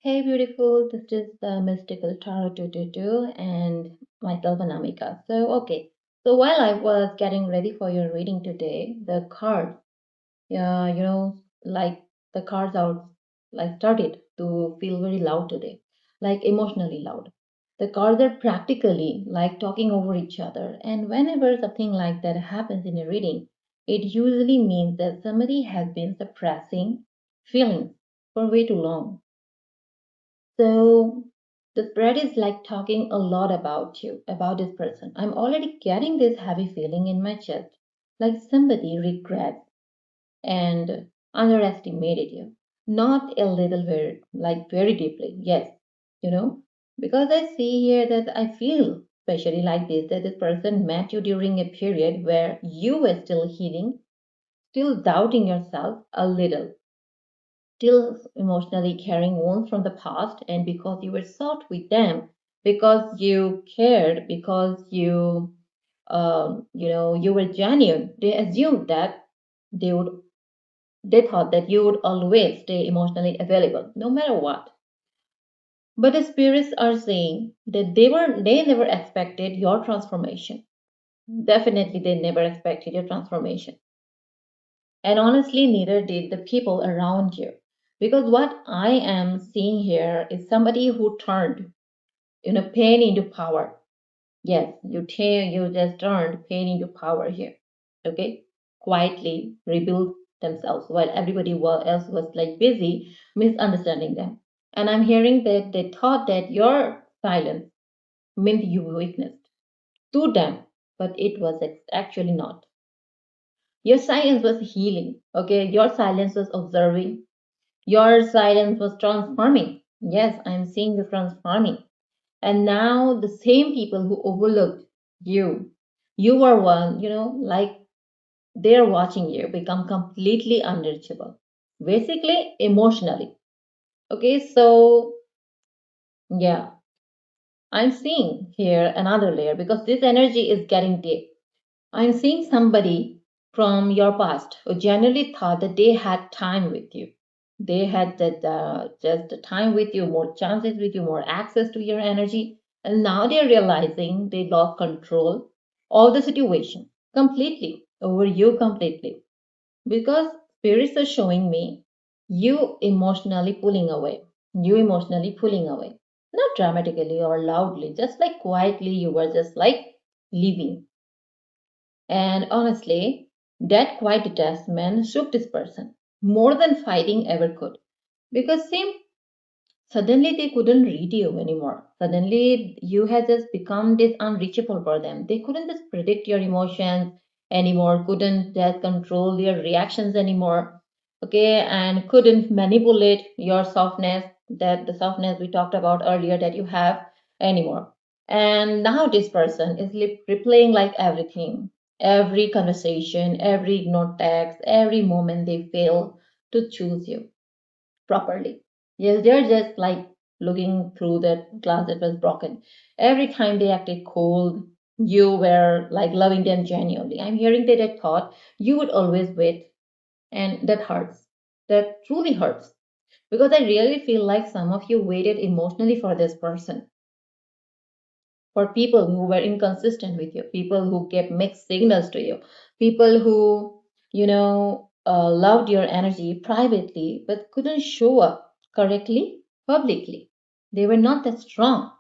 Hey beautiful, this is the mystical tarot 222 and myself Anamika. So while I was getting ready for your reading today, the cards, like the cards out, like started to feel very loud today, like emotionally loud. The cards are practically like talking over each other, and whenever something like that happens in a reading, it usually means that somebody has been suppressing feelings for way too long. So the spread is like talking a lot about you, about this person. I'm already getting this heavy feeling in my chest, like somebody regrets and underestimated you. Not a little bit, like very deeply. Yes, you know, because I see here that I feel, especially like this, that this person met you during a period where you were still healing, still doubting yourself a little, still emotionally carrying wounds from the past, and because you were soft with them, because you cared, because you were genuine, they assumed that they would they thought that you would always stay emotionally available no matter what. But the spirits are saying that they never expected your transformation. Definitely they never expected your transformation. And honestly, neither did the people around you. Because what I am seeing here is somebody who turned, pain into power. Yes, you just turned pain into power here. Okay? Quietly rebuild themselves while else was like busy misunderstanding them. And I'm hearing that they thought that your silence meant you weakness to them, but it was actually not. Your silence was healing. Okay? Your silence was observing. Your silence was transforming. Yes, I'm seeing you transforming. And now the same people who overlooked you, you were one, like they're watching you become completely unreachable. Basically, emotionally. Okay, so yeah, I'm seeing here another layer because this energy is getting deep. I'm seeing somebody from your past who generally thought that they had time with you. They had that just the time with you, more chances with you, more access to your energy. And now they're realizing they lost control of the situation completely over you completely. Because spirits are showing me you emotionally pulling away. You emotionally pulling away. Not dramatically or loudly, just like quietly, you were just like leaving. And honestly, that quiet detachment shook this person more than fighting ever could. Because suddenly they couldn't read you anymore. Suddenly you had just become this unreachable for them. They couldn't just predict your emotions anymore, couldn't just control your reactions anymore. Okay, and couldn't manipulate your softness, that the softness we talked about earlier that you have anymore. And now this person is replaying like everything, every conversation, every ignored text, every moment they fail to choose you properly. Yes, they're just like looking through that glass that was broken. Every time they acted cold, you were like loving them genuinely. I'm hearing that I thought you would always wait, and that hurts. That truly hurts. Because I really feel like some of you waited emotionally for this person, for people who were inconsistent with you, people who gave mixed signals to you, people who, loved your energy privately but couldn't show up correctly publicly. They were not that strong.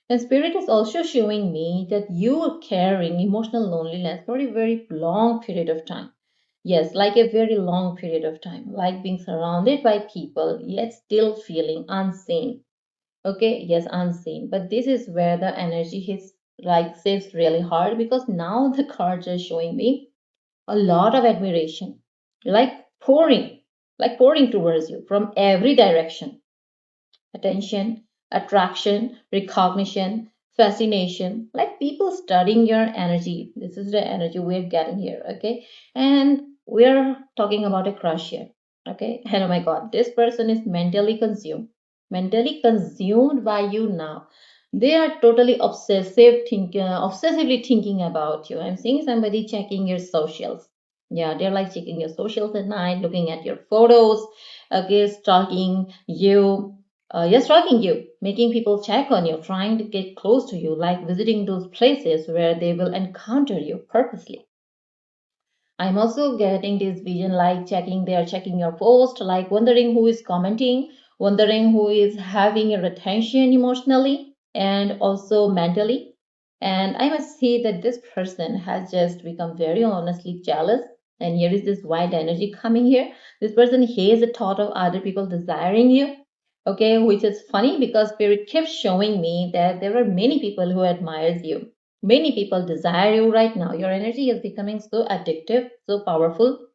And spirit is also showing me that you are carrying emotional loneliness for a very long period of time. Yes, like a very long period of time, like being surrounded by people yet still feeling unseen. Okay, yes, unseen. But this is where the energy hits like saves really hard because now the cards are showing me a lot of admiration, like pouring, like pouring towards you from every direction. Attention, attraction, recognition, fascination, like people studying your energy. This is the energy we're getting here, okay? And we're talking about a crush here, okay? And oh my God, this person is mentally consumed by you now. They are totally obsessively thinking about you. I'm seeing somebody checking your socials. Yeah, they're like checking your socials at night, looking at your photos, okay, stalking you, You're stalking you, making people check on you, trying to get close to you, like visiting those places where they will encounter you purposely. I'm also getting this vision like they are checking your post, like wondering who is commenting, wondering who is having your attention emotionally and also mentally. And I must say that this person has just become very honestly jealous. And here is this wild energy coming here. This person hates the thought of other people desiring you. Okay, which is funny because Spirit keeps showing me that there are many people who admires you. Many people desire you right now. Your energy is becoming so addictive, so powerful,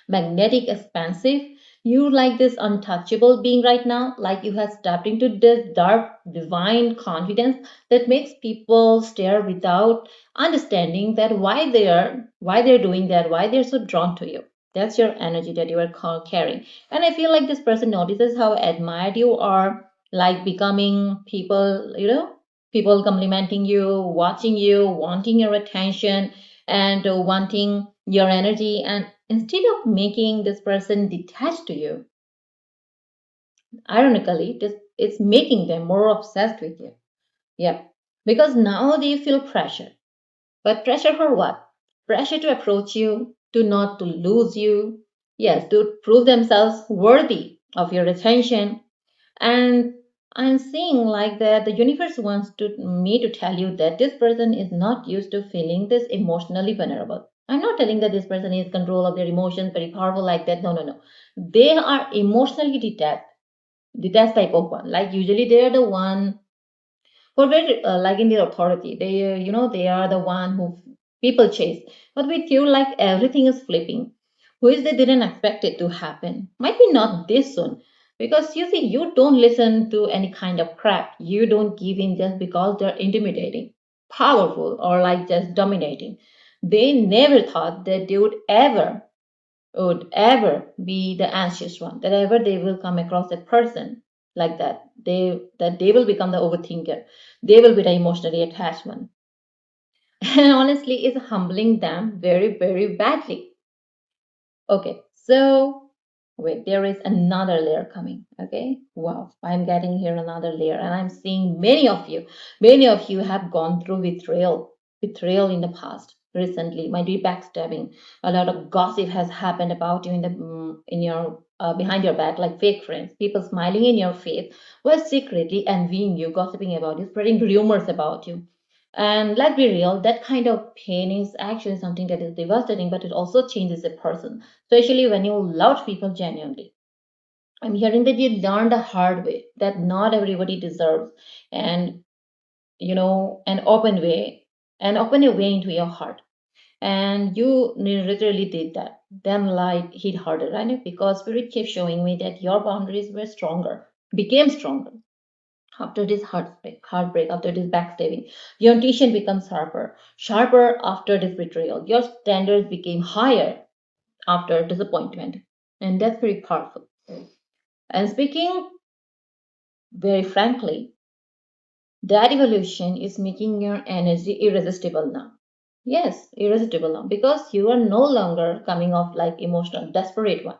magnetic, expansive. You like this untouchable being right now, like you have stepped into this dark, divine confidence that makes people stare without understanding that why they're doing that, why they're so drawn to you. That's your energy that you are carrying. And I feel like this person notices how admired you are, like becoming people complimenting you, watching you, wanting your attention, and wanting your energy. And instead of making this person detached to you, ironically, it's making them more obsessed with you. Yeah, because now they feel pressure. But pressure for what? Pressure to approach you, to not to lose you, yes, to prove themselves worthy of your attention. And I'm seeing like that the universe wants me to tell you that this person is not used to feeling this emotionally vulnerable. I'm not telling that this person is control of their emotions, very powerful like that. No, no, no. They are emotionally detached type of one. Like usually they are the one for very like in the authority. They are the one who people chase. But with you, like everything is flipping. Who is they didn't expect it to happen? Might be not this soon. Because you see, you don't listen to any kind of crap. You don't give in just because they're intimidating, powerful, or like just dominating. They never thought that they would ever be the anxious one, that ever they will come across a person like that they will become the overthinker, they will be the emotionally attached one. And honestly it's humbling them very very badly. Okay, so wait, there is another layer coming. Okay, wow, I'm getting here another layer, and I'm seeing many of you have gone through betrayal in the past recently, might be backstabbing. A lot of gossip has happened about you in your behind your back, like fake friends, people smiling in your face while secretly envying you, gossiping about you, spreading rumors about you. And let's be real, that kind of pain is actually something that is devastating, but it also changes a person, especially when you love people genuinely. I'm hearing that you learned the hard way that not everybody deserves, and an open way, a way into your heart. And you literally did that. Then light hit harder, right? Because spirit kept showing me that your boundaries were stronger, became stronger after this heartbreak, after this backstabbing. Your intuition becomes sharper after this betrayal. Your standards became higher after disappointment. And that's very powerful. And speaking very frankly, that evolution is making your energy irresistible now. Yes, irresistible now because you are no longer coming off like emotional, desperate one.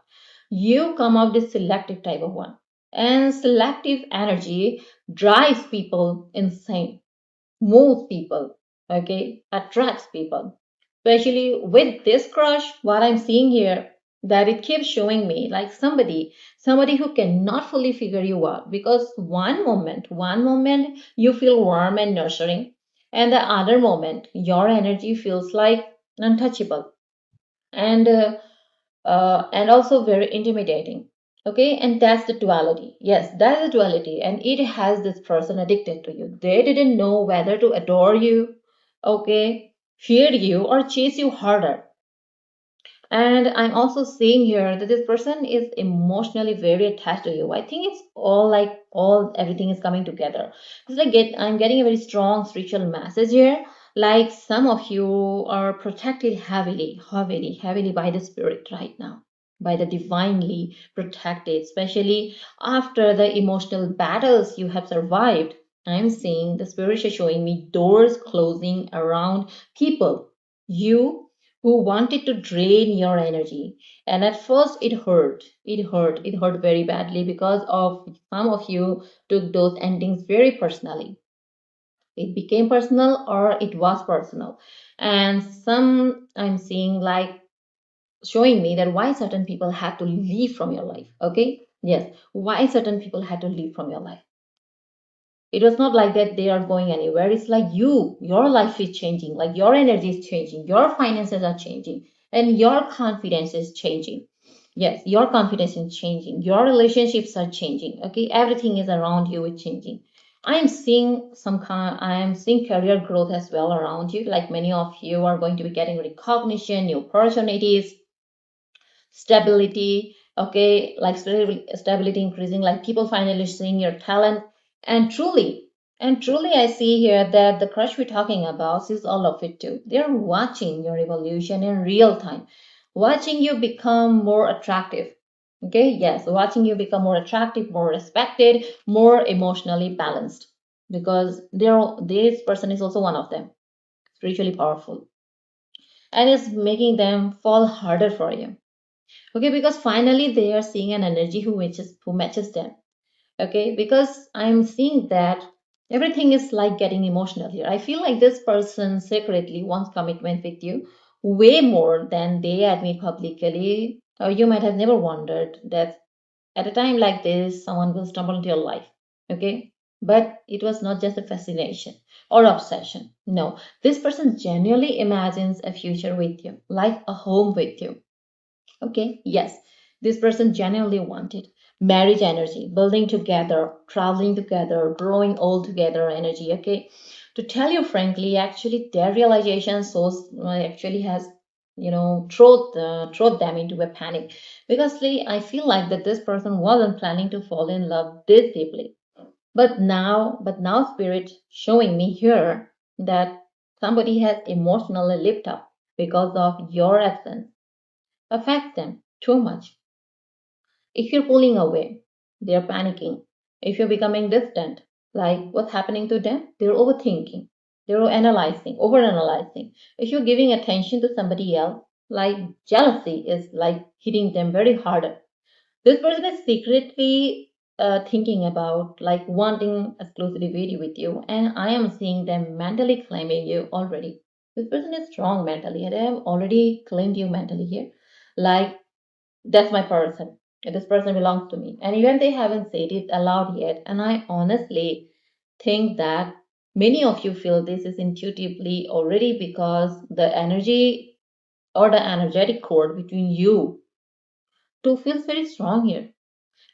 You come off this selective type of one. And selective energy drives people insane, moves people, okay, attracts people. Especially with this crush, what I'm seeing here, that it keeps showing me like somebody who cannot fully figure you out because one moment you feel warm and nurturing, and the other moment your energy feels like untouchable and also very intimidating. Okay, and that's the duality. Yes, that's the duality, and it has this person addicted to you. They didn't know whether to adore you, okay, fear you, or chase you harder. And I'm also seeing here that this person is emotionally very attached to you. I think it's all like all everything is coming together. It's like I'm getting a very strong spiritual message here. Like some of you are protected heavily by the spirit right now, by the divinely protected, especially after the emotional battles you have survived. I'm seeing the spirit is showing me doors closing around people. You who wanted to drain your energy. And at first it hurt very badly because of some of you took those endings very personally. It became personal or it was personal. And some I'm seeing like showing me that why certain people had to leave from your life. Okay, yes, why certain people had to leave from your life. It was not like that they are going anywhere. It's like your life is changing, like your energy is changing, your finances are changing, and your confidence is changing. Yes, your confidence is changing, your relationships are changing. Okay, everything is around you is changing. I am seeing career growth as well around you. Like many of you are going to be getting recognition, new opportunities, stability. Okay, like stability increasing, like people finally seeing your talent. And truly and truly I see here that the crush we're talking about sees all of it too. They're watching your evolution in real time, watching you become more attractive. Okay, yes, watching you become more attractive, more respected, more emotionally balanced, because this person is also one of them, spiritually powerful, and is making them fall harder for you. Okay, because finally they are seeing an energy who matches them. Okay, because I'm seeing that everything is like getting emotional here. I feel like this person secretly wants commitment with you way more than they admit publicly. Or you might have never wondered that at a time like this someone will stumble into your life. Okay, but it was not just a fascination or obsession. No, this person genuinely imagines a future with you, like a home with you. Okay, yes, this person genuinely wanted marriage energy, building together, traveling together, growing old together energy. Okay, to tell you frankly, actually, their realization source actually has, thrown them into a panic, because I feel like that this person wasn't planning to fall in love this deeply. But now, spirit showing me here that somebody has emotionally lived up because of your absence affects them too much. If you're pulling away, they're panicking. If you're becoming distant, like what's happening to them, they're overthinking, they're analyzing, overanalyzing. If you're giving attention to somebody else, like jealousy is like hitting them very hard. This person is secretly thinking about like wanting exclusivity with you, and I am seeing them mentally claiming you already. This person is strong mentally, and they have already claimed you mentally here. Like that's my person. This person belongs to me. And even they haven't said it aloud yet. And I honestly think that many of you feel this is intuitively already, because the energy or the energetic cord between you two feels very strong here.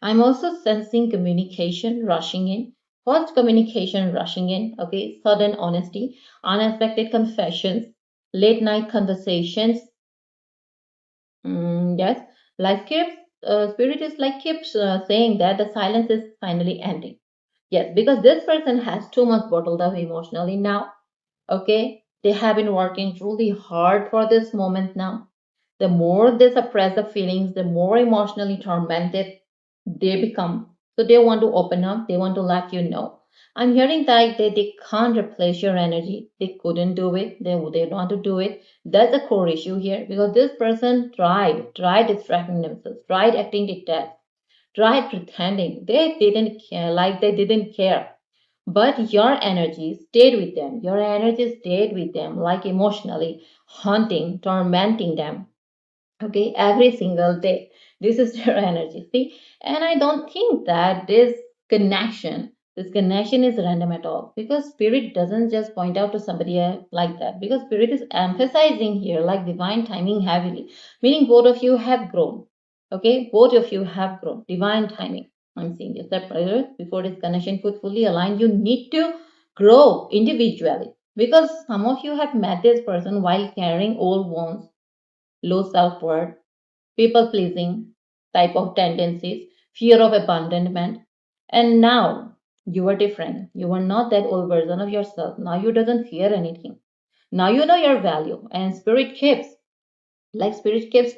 I'm also sensing communication rushing in. First, communication rushing in, okay, sudden honesty, unexpected confessions, late night conversations. Yes, like keeps spirit is like keeps saying that the silence is finally ending. Yes, because this person has too much bottled up emotionally now. Okay, they have been working truly hard for this moment now. The more they suppress the feelings, the more emotionally tormented they become. So they want to open up, they want to let you know. I'm hearing that they can't replace your energy. They couldn't do it. They don't want to do it. That's the core issue here, because this person tried distracting themselves, tried acting detached, tried pretending. They didn't care, like they didn't care. But your energy stayed with them. Your energy stayed with them, like emotionally haunting, tormenting them. Okay, every single day. This is your energy. See, and I don't think that this connection is random at all, because spirit doesn't just point out to somebody else like that, because spirit is emphasizing here like divine timing heavily, meaning both of you have grown. Okay, both of you have grown, divine timing. I'm seeing this, that before this connection could fully align, you need to grow individually, because some of you have met this person while carrying old wounds, low self-worth, people pleasing type of tendencies, fear of abandonment. And now you are different. You are not that old version of yourself. Now you doesn't fear anything. Now you know your value. And spirit keeps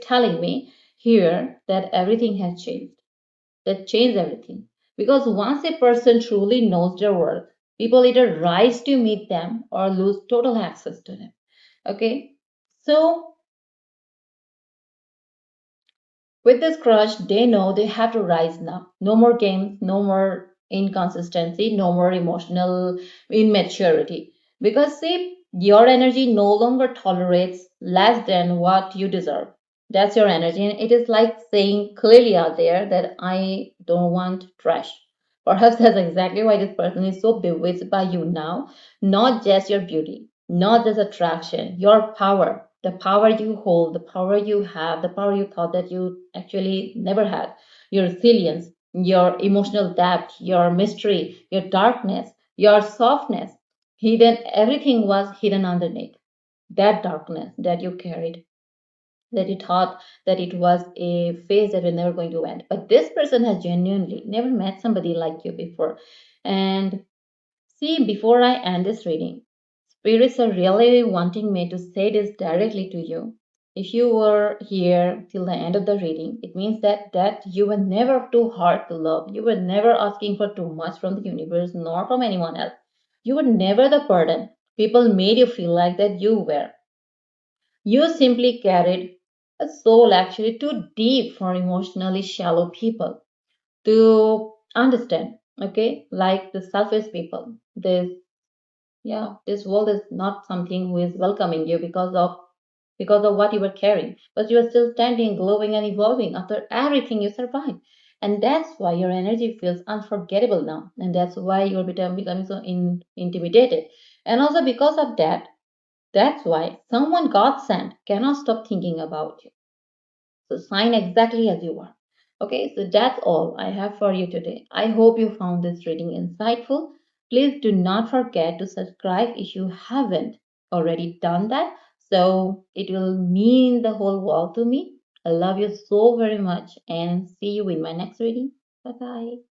telling me here that everything has changed. That changed everything. Because once a person truly knows their worth, people either rise to meet them or lose total access to them. Okay? So With this crush, they know they have to rise now. No more games, no more inconsistency, no more emotional immaturity. Because, see, your energy no longer tolerates less than what you deserve. That's your energy. And it is like saying clearly out there that I don't want trash. Perhaps that's exactly why this person is so bewitched by you now. Not just your beauty, not just attraction, your power, the power you hold, the power you have, the power you thought that you actually never had, your resilience, your emotional depth, your mystery, your darkness, your softness. Hidden, everything was hidden underneath that darkness that you carried, that you thought that it was a phase that was never going to end. But this person has genuinely never met somebody like you before. And see, before I end this reading, spirits are really wanting me to say this directly to you. If you were here till the end of the reading, it means that you were never too hard to love. You were never asking for too much from the universe nor from anyone else. You were never the burden people made you feel like that you were. You simply carried a soul actually too deep for emotionally shallow people to understand. Okay, like the selfish people. This world is not something who is welcoming you because of what you were carrying, but you are still standing, glowing, and evolving after everything you survived. And that's why your energy feels unforgettable now, and that's why you're becoming so intimidated. And also because of that, that's why someone God sent cannot stop thinking about you. So sign exactly as you are. Okay, so that's all I have for you today. I hope you found this reading insightful. Please do not forget to subscribe if you haven't already done that. So it will mean the whole world to me. I love you so very much and see you in my next reading. Bye bye.